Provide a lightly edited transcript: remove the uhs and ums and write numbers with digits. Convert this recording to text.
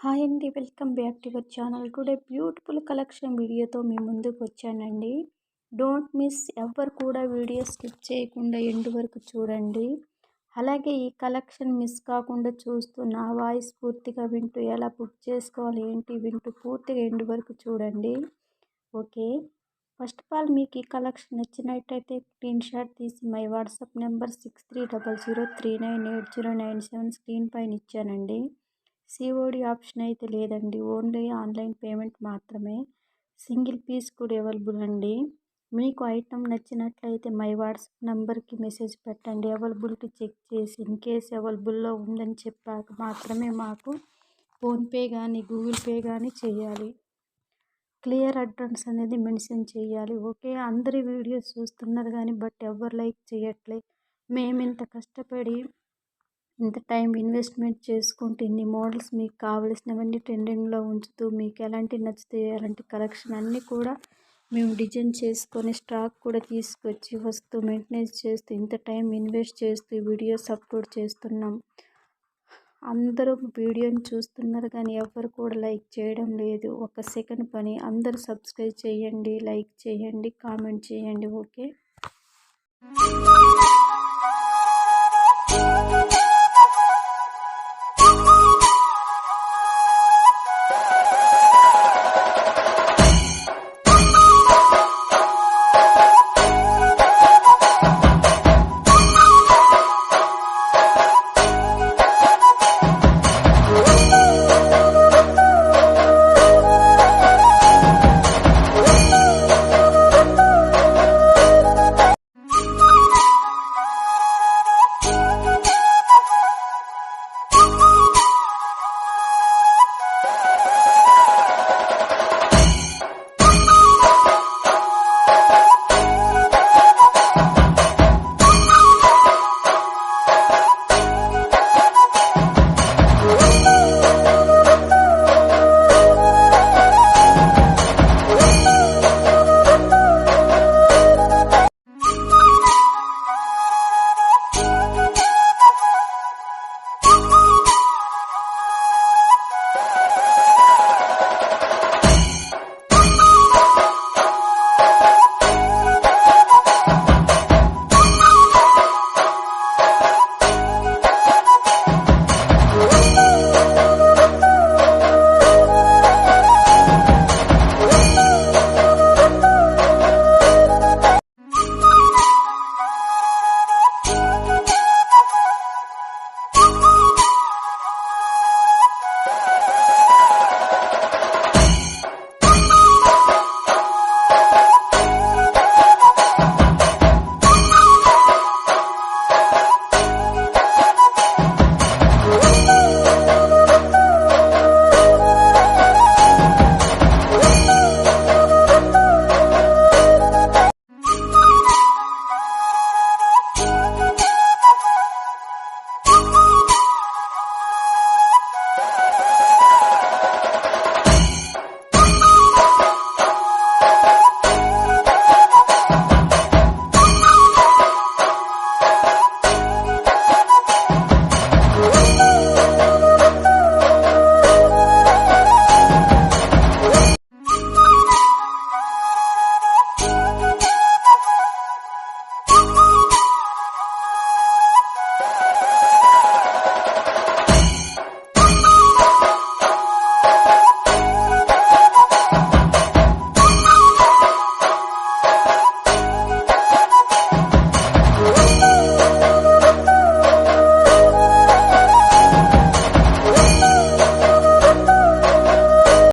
Hi అండి, welcome back to your channel. Today beautiful collection వీడియోతో మీ ముందుకు వచ్చానండి. డోంట్ మిస్, ఎవరు కూడా వీడియో స్కిప్ చేయకుండా ఎండ్ వరకు చూడండి. అలాగే ఈ కలెక్షన్ మిస్ కాకుండా చూస్తూ నా వాయిస్ పూర్తిగా వింటూ ఎలా బుక్ చేసుకోవాలి ఏంటి వింటూ పూర్తిగా ఎండ్ వరకు చూడండి. ఓకే, ఫస్ట్ ఆఫ్ ఆల్ మీకు ఈ కలెక్షన్ నచ్చినట్టయితే స్క్రీన్ షాట్ తీసి మై వాట్సాప్ నెంబర్ 6300398097 స్క్రీన్ పైన ఇచ్చానండి. సిఓడి ఆప్షన్ అయితే లేదండి, ఓన్లీ ఆన్లైన్ పేమెంట్ మాత్రమే. సింగిల్ పీస్ కూడా అవైలబుల్ అండి. మీకు ఐటమ్ నచ్చినట్లయితే మై వాట్సాప్ నెంబర్కి మెసేజ్ పెట్టండి. అవైలబిలిటీ చెక్ చేసి ఇన్ కేస్ అవైలబుల్లో ఉందని చెప్పాక మాత్రమే మాకు ఫోన్పే కానీ గూగుల్ పే కానీ చేయాలి. క్లియర్ అడ్రస్ అనేది మెన్షన్ చేయాలి. ఓకే, అందరి వీడియోస్ చూస్తున్నారు కానీ బట్ ఎవరు లైక్ చేయట్లే. మేము ఇంత కష్టపడి ఇంత టైం ఇన్వెస్ట్మెంట్ చేసుకుంటూ ఇన్ని మోడల్స్ మీకు కావలసినవన్నీ ట్రెండింగ్లో ఉంచుతూ మీకు ఎలాంటి నచ్చుతాయో అలాంటి కలెక్షన్ అన్నీ కూడా మేము డిజైన్ చేసుకొని స్టాక్ కూడా తీసుకొచ్చి వస్తూ మెయింటెనెన్స్ చేస్తూ ఇంత టైం ఇన్వెస్ట్ చేస్తూ వీడియోస్ అప్లోడ్ చేస్తున్నాం. అందరూ వీడియోని చూస్తున్నారు కానీ ఎవరు కూడా లైక్ చేయడం లేదు. ఒక సెకండ్ పని, అందరూ సబ్స్క్రైబ్ చేయండి, లైక్ చేయండి, కామెంట్ చేయండి. ఓకే.